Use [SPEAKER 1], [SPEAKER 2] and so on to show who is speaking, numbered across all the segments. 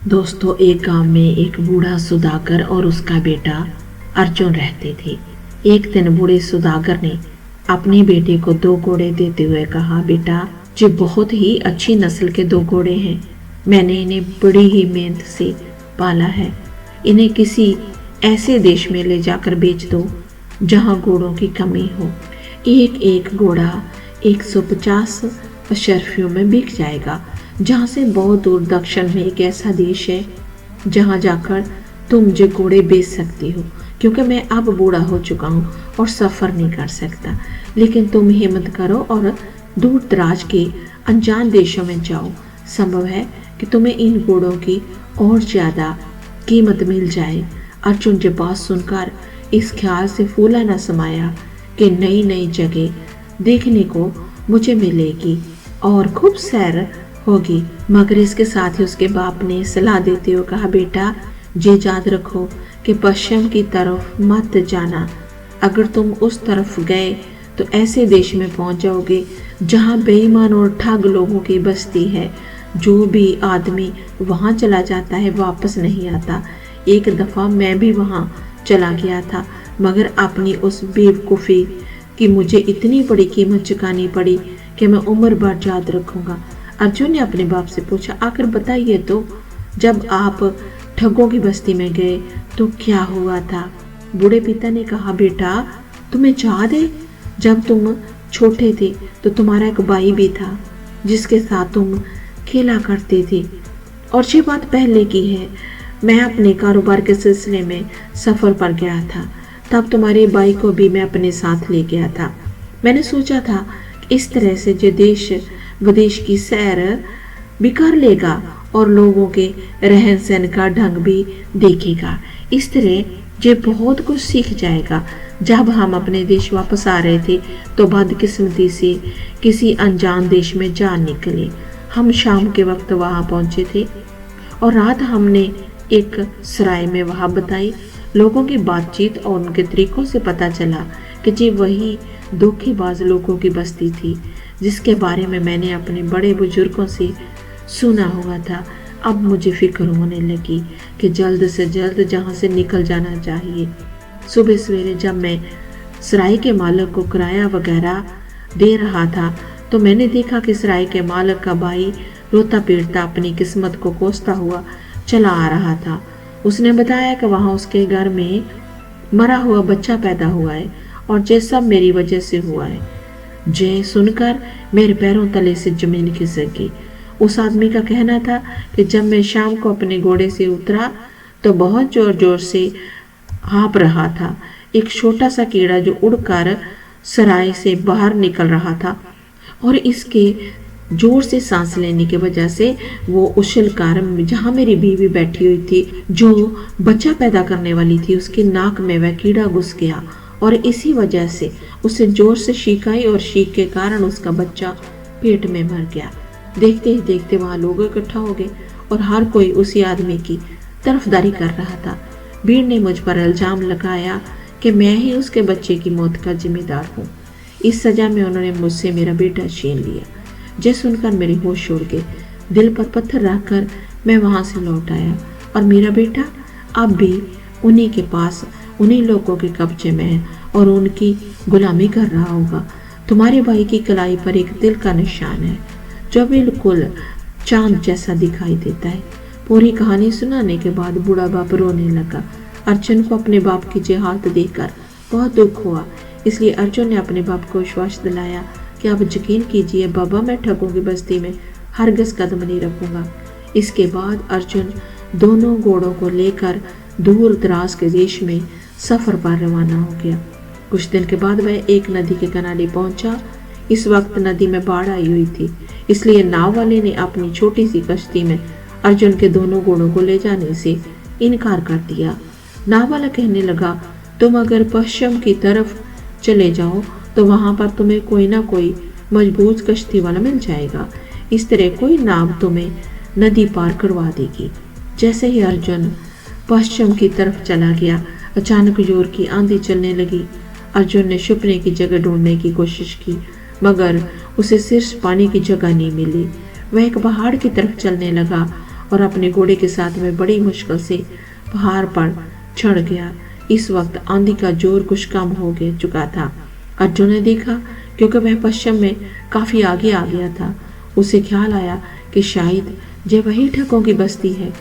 [SPEAKER 1] दोस्तों, एक गांव में एक बूढ़ा सुधाकर और उसका बेटा अर्जुन रहते थे। एक दिन बूढ़े सुधाकर ने अपने बेटे को 2 घोड़े देते हुए कहा, बेटा, ये बहुत ही अच्छी नस्ल के 2 घोड़े हैं। मैंने इन्हें बड़ी ही मेहनत से पाला है। इन्हें किसी ऐसे देश में ले जाकर बेच दो जहां घोड़ों की कमी हो। एक एक घोड़ा 150 अशर्फियों में बिक जाएगा। जहाँ से बहुत दूर दक्षिण में एक ऐसा देश है जहाँ जाकर तुम मुझे घोड़े बेच सकती हो, क्योंकि मैं अब बूढ़ा हो चुका हूँ और सफ़र नहीं कर सकता। लेकिन तुम हिम्मत करो और दूर दराज के अनजान देशों में जाओ। संभव है कि तुम्हें इन घोड़ों की और ज़्यादा कीमत मिल जाए। अर्जुन की बात सुनकर इस ख्याल से फूला न समाया कि नई नई जगह देखने को मुझे मिलेगी और खूब सैर होगी। मगर इसके साथ ही उसके बाप ने सलाह देते हुए कहा, बेटा, ये याद रखो कि पश्चिम की तरफ मत जाना। अगर तुम उस तरफ गए तो ऐसे देश में पहुंच जाओगे जहां बेईमान और ठग लोगों की बस्ती है। जो भी आदमी वहां चला जाता है वापस नहीं आता। एक दफ़ा मैं भी वहां चला गया था, मगर अपनी उस बेवकूफ़ी की मुझे इतनी बड़ी कीमत चुकानी पड़ी कि मैं उम्र भर याद रखूंगा। अर्जुन ने अपने बाप से पूछा, आखिर बताइए तो, जब आप ठगों की बस्ती में गए तो क्या हुआ था? बूढ़े पिता ने कहा, बेटा, तुम्हें याद है जब तुम छोटे थे तो तुम्हारा एक भाई भी था जिसके साथ तुम खेला करते थे। और ये बात पहले की है। मैं अपने कारोबार के सिलसिले में सफ़र पर गया था। तब तुम्हारे भाई को भी मैं अपने साथ ले गया था। मैंने सोचा था कि इस तरह से जो देश विदेश की सैर भी कर लेगा और लोगों के रहन सहन का ढंग भी देखेगा। इस तरह ये बहुत कुछ सीख जाएगा। जब हम अपने देश वापस आ रहे थे तो बदकिस्मती से किसी अनजान देश में जा निकले। हम शाम के वक्त वहां पहुंचे थे और रात हमने एक सराय में वहां बताई। लोगों की बातचीत और उनके तरीकों से पता चला कि ये वही धोखेबाज लोगों की बस्ती थी जिसके बारे में मैंने अपने बड़े बुजुर्गों से सुना हुआ था। अब मुझे फिक्र होने लगी कि जल्द से जल्द जहां से निकल जाना चाहिए। सुबह सवेरे जब मैं सराय के मालिक को किराया वगैरह दे रहा था तो मैंने देखा कि सराय के मालिक का भाई रोता पीटता अपनी किस्मत को कोसता हुआ चला आ रहा था। उसने बताया कि वहाँ उसके घर में मरा हुआ बच्चा पैदा हुआ है और ये सब मेरी वजह से हुआ है। ये सुनकर मेरे पैरों तले से जमीन खिसक गई। उस आदमी का कहना था कि जब मैं शाम को अपने घोड़े से उतरा तो बहुत जोर जोर से हाँफ रहा था। एक छोटा सा कीड़ा जो उड़कर सराय से बाहर निकल रहा था और इसके जोर से सांस लेने की वजह से वो उछलकर जहाँ मेरी बीवी बैठी हुई थी, जो बच्चा पैदा करने वाली थी, उसके नाक में वह कीड़ा घुस गया और इसी वजह से उसे जोर से छींक आई और छींक के कारण उसका बच्चा पेट में मर गया। देखते ही देखते वहाँ लोग इकट्ठा हो गए और हर कोई उसी आदमी की तरफदारी कर रहा था। भीड़ ने मुझ पर इल्जाम लगाया कि मैं ही उसके बच्चे की मौत का जिम्मेदार हूँ। इस सजा में उन्होंने मुझसे मेरा बेटा छीन लिया। ये सुनकर मेरे होश उड़ गए। दिल पर पत्थर रखकर मैं वहाँ से लौट आया और मेरा बेटा अब भी उन्हीं के पास, उन्हीं लोगों के कब्जे में है और उनकी गुलामी कर रहा होगा। तुम्हारे भाई की कलाई पर एक तिल का निशान है जो बिल्कुल चांद जैसा दिखाई देता है। पूरी कहानी सुनाने के बाद बूढ़ा बाप रोने लगा। अर्जुन को अपने बाप की ये हालत देखकर बहुत दुख हुआ। इसलिए अर्जुन ने अपने बाप को विश्वास दिलाया कि आप यकीन कीजिए बाबा, मैं ठगों की बस्ती में हरगिज़ कदम नहीं रखूंगा। इसके बाद अर्जुन दोनों घोड़ों को लेकर दूर दराज के देश में सफ़र पर रवाना हो गया। कुछ दिन के बाद वह एक नदी के किनारे पहुंचा। इस वक्त नदी में बाढ़ आई हुई थी, इसलिए नाव वाले ने अपनी छोटी सी कश्ती में अर्जुन के दोनों घोड़ों को ले जाने से इनकार कर दिया। नाव वाला कहने लगा, तुम अगर पश्चिम की तरफ चले जाओ तो वहां पर तुम्हें कोई ना कोई मजबूत कश्ती वाला मिल जाएगा। इस तरह कोई नाव तुम्हें नदी पार करवा देगी। जैसे ही अर्जुन पश्चिम की तरफ चला गया, अचानक जोर की आंधी चलने लगी। अर्जुन ने छुपने की जगह ढूंढने की कोशिश की, मगर उसे सिर्फ पानी की जगह नहीं मिली। वह एक पहाड़ की तरफ चलने लगा और अपने घोड़े के साथ में बड़ी मुश्किल से पहाड़ पर चढ़ गया। इस वक्त आंधी का जोर कुछ कम हो गया चुका था। अर्जुन ने देखा क्योंकि वह पश्चिम में काफी आगे आ गया था। उसे ख्याल आया कि शायद ये वही ठगों की बस्ती है।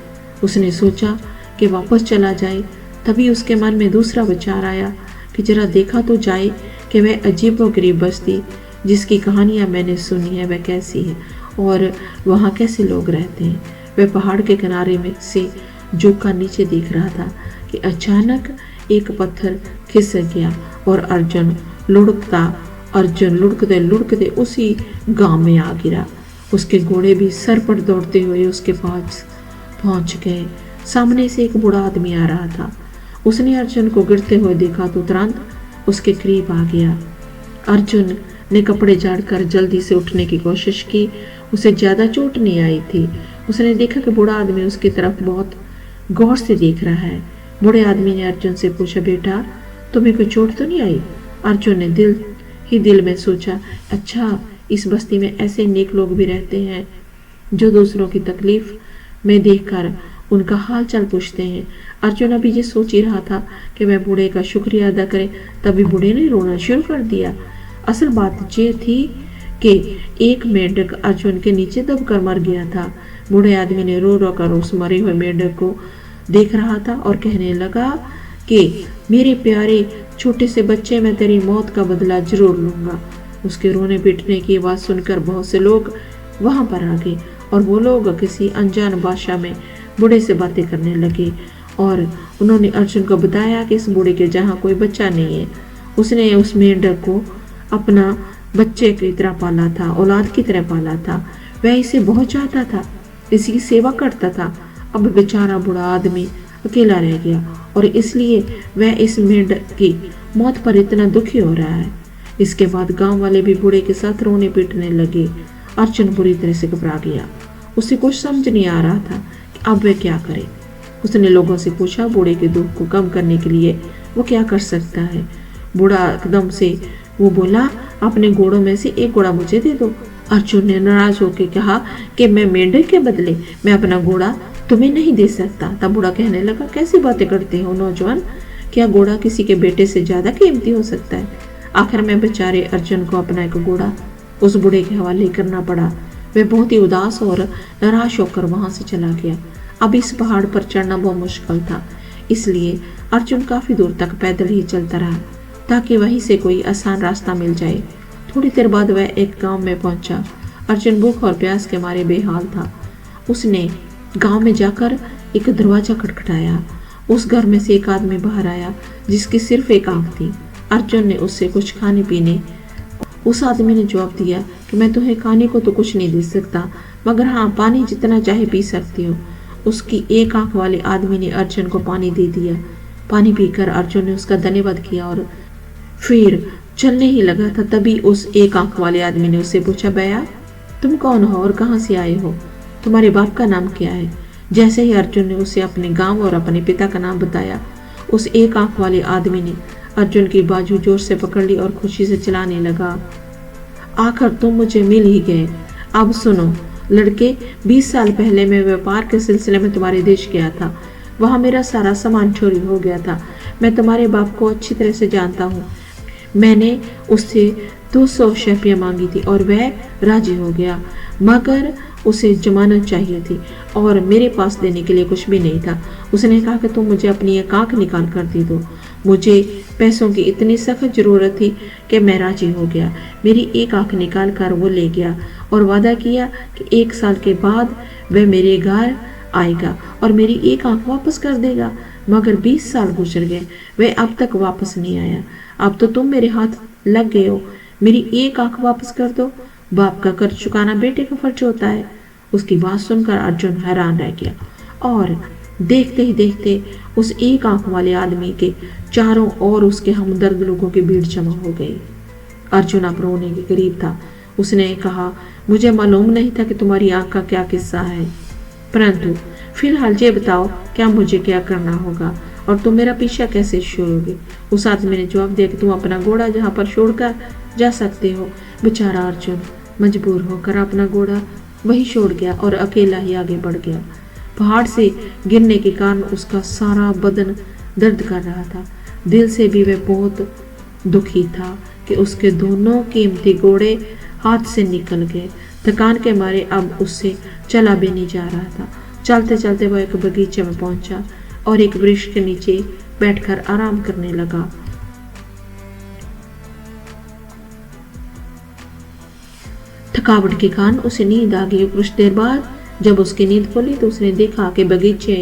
[SPEAKER 1] उसने सोचा कि वापस चला जाए। तभी उसके मन में दूसरा विचार आया कि जरा देखा तो जाए कि वह अजीबोगरीब बस्ती जिसकी कहानियां मैंने सुनी है वह कैसी है और वहाँ कैसे लोग रहते हैं। वह पहाड़ के किनारे में से झुक कर नीचे देख रहा था कि अचानक एक पत्थर खिसक गया और अर्जुन लुढ़कते लुढ़कते उसी गांव में आ गिरा। उसके घोड़े भी सर पर दौड़ते हुए उसके पास पहुंच गए। सामने से एक बूढ़ा आदमी आ रहा था। उसने अर्जुन को गिरते हुए देखा तो तुरंत उसके करीब आ गया। अर्जुन ने कपड़े झाड़कर जल्दी से उठने की कोशिश की। उसे ज्यादा चोट नहीं आई थी। उसने देखा कि बूढ़ा आदमी उसकी तरफ बहुत गौर से देख रहा है। बूढ़े आदमी ने अर्जुन से पूछा, बेटा तुम्हें कोई चोट तो नहीं आई? अर्जुन ने दिल में सोचा, अच्छा इस बस्ती में ऐसे नेक लोग भी रहते हैं जो दूसरों की तकलीफ में देखकर उनका हाल चाल पूछते हैं। अर्जुन अभी ये सोच ही रहा था कि वह बूढ़े का शुक्रिया अदा करे, तभी बूढ़े ने रोना शुरू कर दिया। असल बात ये थी कि एक मेंढक अर्जुन के नीचे दबकर मर गया था। बूढ़े आदमी ने रो रो कर उस मरे हुए मेंढक को देख रहा था और कहने लगा कि मेरे प्यारे छोटे से बच्चे, मैं तेरी मौत का बदला जरूर लूंगा। उसके रोने पीटने की आवाज सुनकर बहुत से लोग वहां पर आ गए और वो लोग किसी अनजान भाषा में बूढ़े से बातें करने लगे और उन्होंने अर्जुन को बताया कि इस बूढ़े के जहाँ कोई बच्चा नहीं है। उसने उस मेंढक को अपना बच्चे की तरह पाला था, औलाद की तरह पाला था। वह इसे बहुत चाहता था, इसकी सेवा करता था। अब बेचारा बूढ़ा आदमी अकेला रह गया और इसलिए वह इस मेंढक की मौत पर इतना दुखी हो रहा है। इसके बाद गांव वाले भी बूढ़े के साथ रोने पीटने लगे। अर्जुन बुरी तरह से घबरा गया। उसे कुछ समझ नहीं आ रहा था कि अब वह क्या करे। उसने लोगों से पूछा बूढ़े के दुख को कम करने के लिए वो क्या कर सकता है। बूढ़ा एकदम से वो बोला, अपने घोड़ों में से एक घोड़ा मुझे दे दो। अर्जुन ने नाराज होकर कहा कि मैं मेंढक के बदले मैं अपना घोड़ा तुम्हें नहीं दे सकता। तब बूढ़ा कहने लगा, कैसी बातें करते हो नौजवान, क्या घोड़ा किसी के बेटे से ज्यादा कीमती हो सकता है? आखिर में बेचारे अर्जुन को अपना एक घोड़ा उस बूढ़े के हवाले करना पड़ा। वह बहुत ही उदास और निराश होकर वहां से चला गया। अब इस पहाड़ पर चढ़ना बहुत मुश्किल था, इसलिए अर्जुन काफी दूर तक पैदल ही चलता रहा ताकि वहीं से कोई आसान रास्ता मिल जाए। थोड़ी देर बाद वह एक गांव में पहुंचा। अर्जुन भूख और प्यास के मारे बेहाल था। उसने गांव में जाकर एक दरवाजा खटखटाया। उस घर में से एक आदमी बाहर आया जिसकी सिर्फ एक आंख थी। अर्जुन ने उससे कुछ खाने पीने। उस आदमी ने जवाब दिया कि मैं तुम्हें खाने को तो कुछ नहीं दे सकता, मगर हाँ पानी जितना चाहे पी सकती हो। उसकी एक आंख वाले आदमी ने अर्जुन को पानी दे दिया। पानी पीकर अर्जुन ने उसका धन्यवाद किया और फिर चलने ही लगा था। तभी उस एक आंख वाले आदमी ने उससे पूछा, भैया तुम कौन हो और कहाँ से आए हो? तुम्हारे बाप का नाम क्या है? जैसे ही अर्जुन ने उसे अपने गांव और अपने पिता का नाम बताया, उस एक आंख वाले आदमी ने अर्जुन की बाजू जोर से पकड़ ली और खुशी से चिल्लाने लगा, आखिर तुम मुझे मिल ही गए। अब सुनो लड़के, 20 साल पहले मैं व्यापार के सिलसिले में तुम्हारे देश गया था। वहां मेरा सारा सामान चोरी हो गया था। मैं तुम्हारे बाप को अच्छी तरह से जानता हूँ। मैंने उससे 200 शैपियाँ मांगी थी और वह राजी हो गया, मगर उसे जमानत चाहिए थी और मेरे पास देने के लिए कुछ भी नहीं था। उसने कहा कि तुम मुझे अपनी एक आंख निकाल कर दे दो। मुझे पैसों की इतनी सख्त जरूरत थी कि मैं राजी हो गया। मेरी एक आंख निकाल कर वो ले गया और वादा किया कि 1 साल के बाद वह मेरे घर आएगा और मेरी एक आंख वापस कर देगा। मगर 20 साल गुजर गए, वह अब तक वापस नहीं आया। अब तो तुम मेरे हाथ लग गए हो, मेरी एक आंख वापस कर दो। बाप का कर्ज चुकाना बेटे का फर्ज होता है। उसकी बात सुनकर अर्जुन हैरान रह गया और देखते ही देखते उस एक आंख वाले आदमी के चारों ओर उसके हमदर्द लोगों की भीड़ जमा हो गई। अर्जुन अब रोने के करीब था। उसने कहा, मुझे मालूम नहीं था कि तुम्हारी आंख का क्या किस्सा है, परंतु फिलहाल ये बताओ क्या मुझे क्या करना होगा और तुम मेरा पीछा कैसे छोड़ोगे? उस आदमी ने जवाब दिया कि तुम अपना घोड़ा जहाँ पर छोड़कर जा सकते हो। बेचारा अर्जुन मजबूर होकर अपना घोड़ा वही छोड़ गया और अकेला ही आगे बढ़ गया। पहाड़ से गिरने के कारण उसका सारा बदन दर्द कर रहा था। दिल से भी वह बहुत दुखी था कि उसके दोनों कीमती घोड़े हाथ से निकल गए। थकान के मारे अब उससे चला भी नहीं जा रहा था। चलते चलते वह एक बगीचे में पहुंचा और एक वृक्ष के नीचे बैठकर आराम करने लगा। थकावट के कारण उसे नींद आ गई। कुछ देर बाद जब उसकी नींद खुली तो उसने देखा कि बगीचे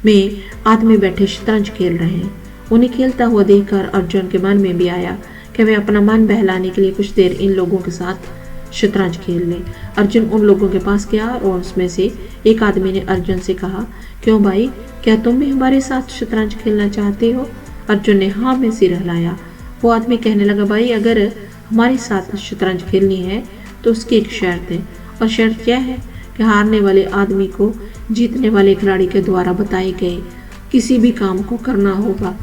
[SPEAKER 1] में आदमी बैठे शतरंज खेल रहे हैं। उन्हें खेलता हुआ देखकर अर्जुन के मन में भी आया कि वह अपना मन बहलाने के लिए कुछ देर इन लोगों के साथ शतरंज खेल ले। अर्जुन उन लोगों के पास गया और उसमें से एक आदमी ने अर्जुन से कहा, क्यों भाई, क्या तुम भी हमारे साथ शतरंज खेलना चाहते हो? अर्जुन ने हाँ में सिर हिलाया। वो आदमी कहने लगा, भाई अगर हमारे साथ शतरंज खेलनी है तो उसकी एक शर्त है, और शर्त यह है कि हारने वाले आदमी को जीतने वाले खिलाड़ी के द्वारा बताए गए किसी भी काम को करना होगा।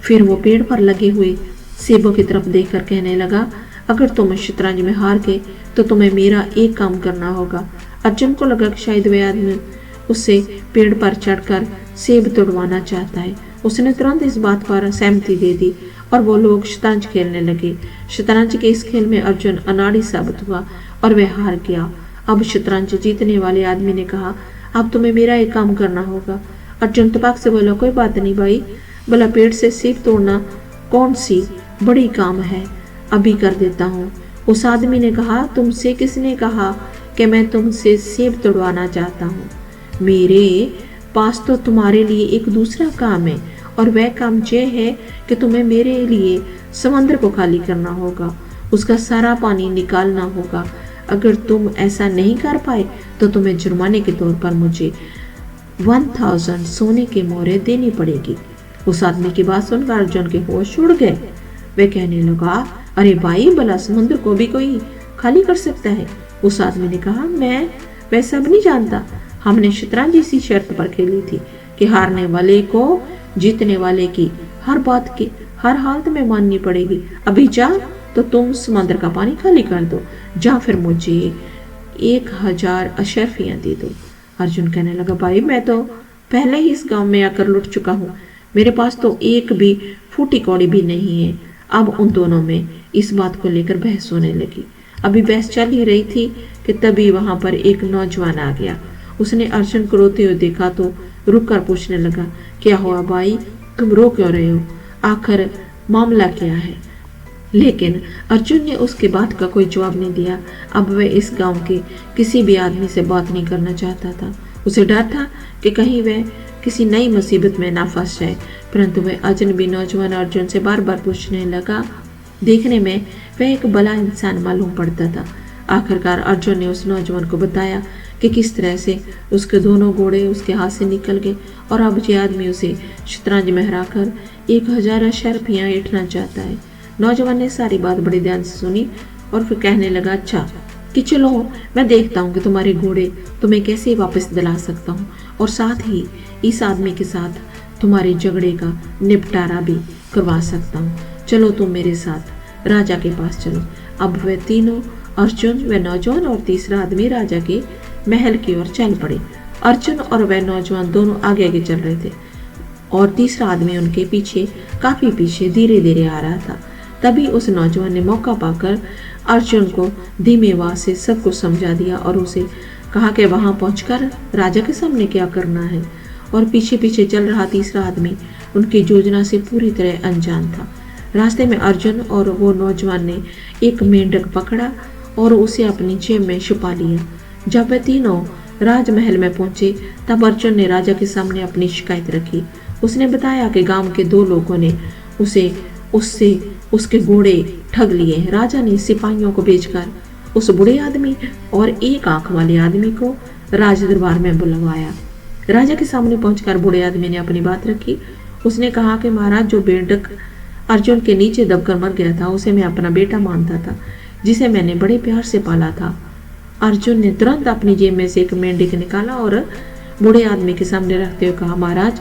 [SPEAKER 1] फिर वो पेड़ पर लगे हुए सेबों की तरफ देखकर कहने लगा, अगर तुम शतरंज में हार गए तो तुम्हें मेरा एक काम करना होगा। अर्जुन को लगा कि शायद वह आदमी उससे पेड़ पर चढ़कर सेब तोड़वाना चाहता है। उसने तुरंत इस बात पर सहमति दे दी और वो लोग शतरंज खेलने लगे। शतरंज के इस खेल में अर्जुन अनाड़ी साबित हुआ और वह हार गया। अब शतरंज जीतने वाले आदमी ने कहा, अब तुम्हें मेरा एक काम करना होगा। अर्जुन तबाक से बोला, कोई बात नहीं भाई, भला पेड़ से सेब तोड़ना कौन सी बड़ी काम है, अभी कर देता हूँ। उस आदमी ने कहा, तुमसे किसने कहा कि मैं तुमसे सेब तोड़वाना चाहता हूँ? मेरे पास तो तुम्हारे लिए एक दूसरा काम है, और वह काम यह है कि तुम्हें मेरे लिए समंदर को खाली करना होगा, उसका सारा पानी निकालना होगा। अगर तुम ऐसा नहीं कर पाए तो तुम्हें जुर्माने के तौर पर मुझे 1000 सोने के मोहरें देनी पड़ेगी। उस आदमी की बात सुनकर अर्जुन के होश उड़ गए। वे कहने लगा, अरे भाई, भला समुद्र को भी कोई खाली कर सकता है? उस आदमी ने कहा, मैं वह सब नहीं जानता। हमने शतरंज इसी शर्त पर खेली थी कि हारने वाले को जीतने वाले की हर बात की हर हालत में माननी पड़ेगी। अभी जा तो तुम समंदर का पानी खाली कर दो, जा फिर मुझे 1000 अशर्फियां दे दो। अर्जुन कहने लगा, भाई मैं तो पहले ही इस गांव में आकर लुट चुका हूँ, मेरे पास तो एक भी फूटी कौड़ी भी नहीं है। अब उन दोनों में इस बात को लेकर बहस होने लगी। अभी बहस चल ही रही थी कि तभी वहां पर एक नौजवान आ गया। उसने अर्जुन को रोते हुए देखा तो रुक कर पूछने लगा, क्या हुआ भाई, तुम रो क्यों रहे हो? आखिर मामला क्या है? लेकिन अर्जुन ने उसके बात का कोई जवाब नहीं दिया। अब वह इस गांव के किसी भी आदमी से बात नहीं करना चाहता था। उसे डर था कि कहीं वह किसी नई मुसीबत में ना फंस जाए, परंतु वह अजनबी नौजवान अर्जुन से बार बार पूछने लगा। देखने में वह एक भला इंसान मालूम पड़ता था। आखिरकार अर्जुन ने उस नौजवान को बताया कि किस तरह से उसके दोनों घोड़े उसके हाथ से निकल गए और अब ये आदमी उसे शतरंज में हराकर 1000 अशर्फियां ऐंठना चाहता है। नौजवान ने सारी बात बड़े ध्यान से सुनी और फिर कहने लगा, अच्छा कि चलो मैं देखता हूँ कि तुम्हारे घोड़े तुम्हें कैसे वापस दिला सकता हूँ, और साथ ही इस आदमी के साथ तुम्हारे झगड़े का निपटारा भी करवा सकता हूँ। चलो तुम मेरे साथ राजा के पास चलो। अब वे तीनों, अर्जुन, व नौजवान और तीसरा आदमी राजा के महल की ओर चल पड़े। अर्जुन और वह नौजवान दोनों आगे आगे चल रहे थे और तीसरा आदमी उनके पीछे, काफी पीछे धीरे धीरे आ रहा था। तभी उस नौजवान ने मौका पाकर अर्जुन को धीमे आवाज से सब कुछ समझा दिया और उसे कहा कि वहां पहुंचकर राजा के सामने क्या करना है। और पीछे पीछे चल रहा तीसरा आदमी उनकी योजना से पूरी तरह अनजान था। रास्ते में अर्जुन और वो नौजवान ने एक मेंढक पकड़ा और उसे अपनी जेब में छुपा लिया। जब वे तीनों राजमहल में पहुंचे तब अर्जुन ने राजा के सामने अपनी शिकायत रखी। उसने बताया कि गांव के 2 लोगों ने उससे उसके घोड़े ठग लिए। राजा ने सिपाहियों को भेजकर उस बूढ़े आदमी और एक आंख वाले आदमी को राज दरबार में बुलवाया। राजा के सामने पहुंचकर बूढ़े आदमी ने अपनी बात रखी। उसने कहा कि महाराज, जो मेंढक अर्जुन के नीचे दबकर मर गया था उसे मैं अपना बेटा मानता था, जिसे मैंने बड़े प्यार से पाला था। अर्जुन ने तुरंत अपनी जेब में से एक मेंढक निकाला और बूढ़े आदमी के सामने रखते हुए कहा, महाराज,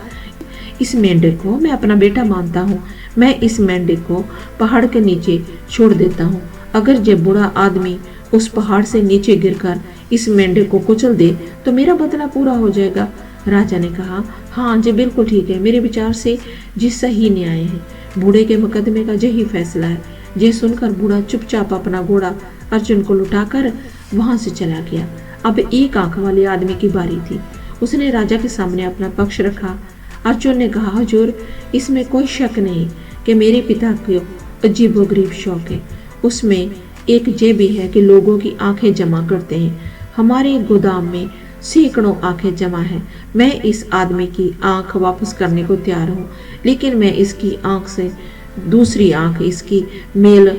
[SPEAKER 1] इस मेंढक को मैं अपना बेटा मानता हूँ। मैं इस मेंढक को पहाड़ के नीचे छोड़ देता हूँ। अगर जब बूढ़ा आदमी उस पहाड़ से नीचे गिरकर इस मेंढक को कुचल दे तो मेरा बदला पूरा हो जाएगा। राजा ने कहा, हाँ जी बिल्कुल ठीक है, मेरे विचार से जी सही न्याय है। बूढ़े के मुकदमे का यही फैसला है। ये सुनकर बूढ़ा चुपचाप अपना घोड़ा अर्जुन को लुटाकर वहां से चला गया। अब एक आंख वाले आदमी की बारी थी। उसने राजा के सामने अपना पक्ष रखा। अर्जुन ने कहा, हुजूर, इसमें कोई शक नहीं कि मेरे पिता को अजीबोगरीब शौक है। उसमें एक ये भी है कि लोगों की आंखें जमा करते हैं। हमारे गोदाम में सैकड़ों आंखें जमा है। मैं इस आदमी की आंख वापस करने को तैयार हूँ, लेकिन मैं इसकी आंख से दूसरी आंख इसकी मेल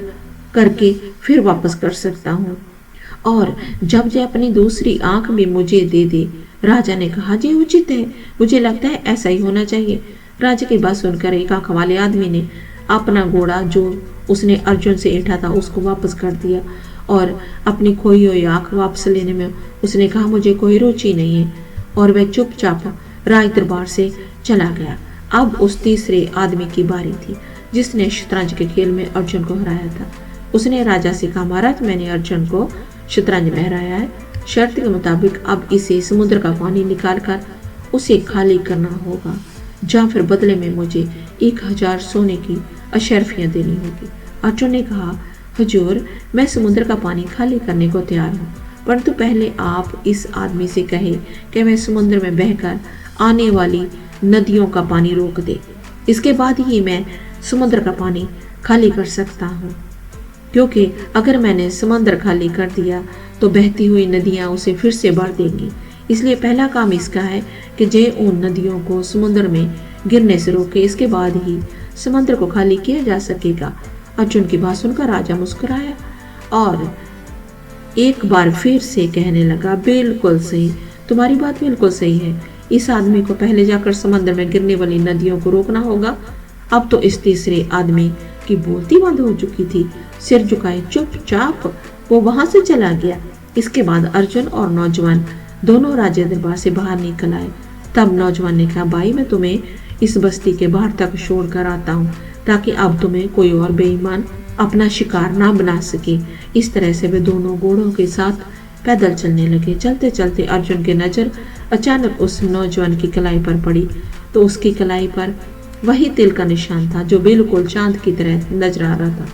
[SPEAKER 1] करके फिर वापस कर सकता हूँ, और जब ये अपनी दूसरी आंख भी मुझे दे दे। राजा ने कहा, जी उचित है, मुझे लगता है ऐसा ही होना चाहिए। राजा की बात सुनकर एक आंख वाले आदमी ने अपना घोड़ा जो उसने अर्जुन से ऐंठा था उसको वापस कर दिया, और अपनी खोई हुई आंख वापस लेने में उसने कहा, मुझे कोई रुचि नहीं है, और वह चुपचाप राज दरबार से चला गया। अब उस तीसरे आदमी की बारी थी जिसने शतरंज के खेल में अर्जुन को हराया था। उसने राजा से कहा, महाराज, मैंने अर्जुन को शतरंज में हराया है। शर्त के मुताबिक अब इसे समुद्र का पानी निकालकर उसे खाली करना होगा, या फिर बदले में मुझे 1000 सोने की अशर्फियां देनी होगी। अर्जुन ने कहा, हुजूर, मैं समुद्र का पानी खाली करने को तैयार हूँ, परंतु पहले आप इस आदमी से कहे कि मैं समुद्र में बहकर आने वाली नदियों का पानी रोक दे। इसके बाद ही मैं समुद्र का पानी खाली कर सकता हूँ, क्योंकि अगर मैंने समुद्र खाली कर दिया तो बहती हुई नदियाँ उसे फिर से भर देंगी। इसलिए पहला काम इसका है कि जे उन नदियों को समुद्र में गिरने से रोके, इसके बाद ही समुद्र को खाली किया जा सकेगा। अर्जुन की बात सुनकर राजा मुस्कुराया और एक बार फिर से कहने लगा, बिल्कुल सही, तुम्हारी बात बिल्कुल सही है। इस आदमी को पहले जाकर समुद्र में गिरने वाली नदियों को रोकना होगा। अब तो इस तीसरे आदमी की बोलती बंद हो चुकी थी। सिर झुकाए चुपचाप वो वहां से चला गया। इसके बाद अर्जुन और नौजवान दोनों राजा दरबार से बाहर निकल आए। तब नौजवान ने कहा, भाई, मैं तुम्हें इस बस्ती के बाहर तक छोड़ कर आता हूँ, ताकि अब तुम्हें कोई और बेईमान अपना शिकार ना बना सके। इस तरह से वे दोनों घोड़ों के साथ पैदल चलने लगे। चलते चलते अर्जुन की नजर अचानक उस नौजवान की कलाई पर पड़ी, तो उसकी कलाई पर वही तिल का निशान था जो बिल्कुल चांद की तरह नजर आ रहा था।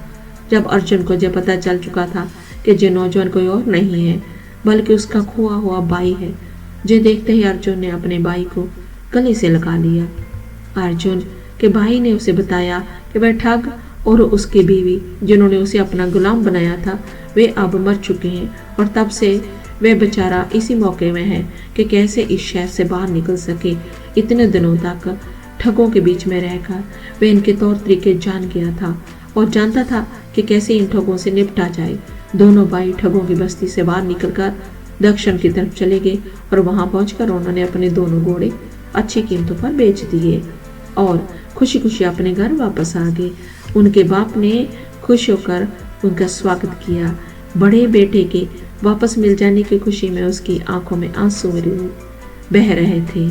[SPEAKER 1] जब अर्जुन को जब पता चल चुका था कि जो नौजवान कोई और नहीं है बल्कि उसका खोआ हुआ भाई है, जो देखते ही अर्जुन ने अपने भाई को गले से लगा लिया। अर्जुन के भाई ने उसे बताया कि वह ठग और उसकी बीवी, जिन्होंने उसे अपना गुलाम बनाया था, वे अब मर चुके हैं, और तब से वह बेचारा इसी मौके में है कि कैसे इस शहर से बाहर निकल सके। इतने दिनों तक ठगों के बीच में रहकर वह इनके तौर तरीके जान गया था और जानता था कि कैसे इन ठगों से निपटा जाए। दोनों भाई ठगों की बस्ती से बाहर निकलकर दक्षिण की तरफ चले गए, और वहां पहुंचकर उन्होंने अपने दोनों घोड़े अच्छी कीमतों पर बेच दिए और खुशी खुशी अपने घर वापस आ गए। उनके बाप ने खुश होकर उनका स्वागत किया। बड़े बेटे के वापस मिल जाने की खुशी में उसकी आंखों में आंसू बह रहे थे।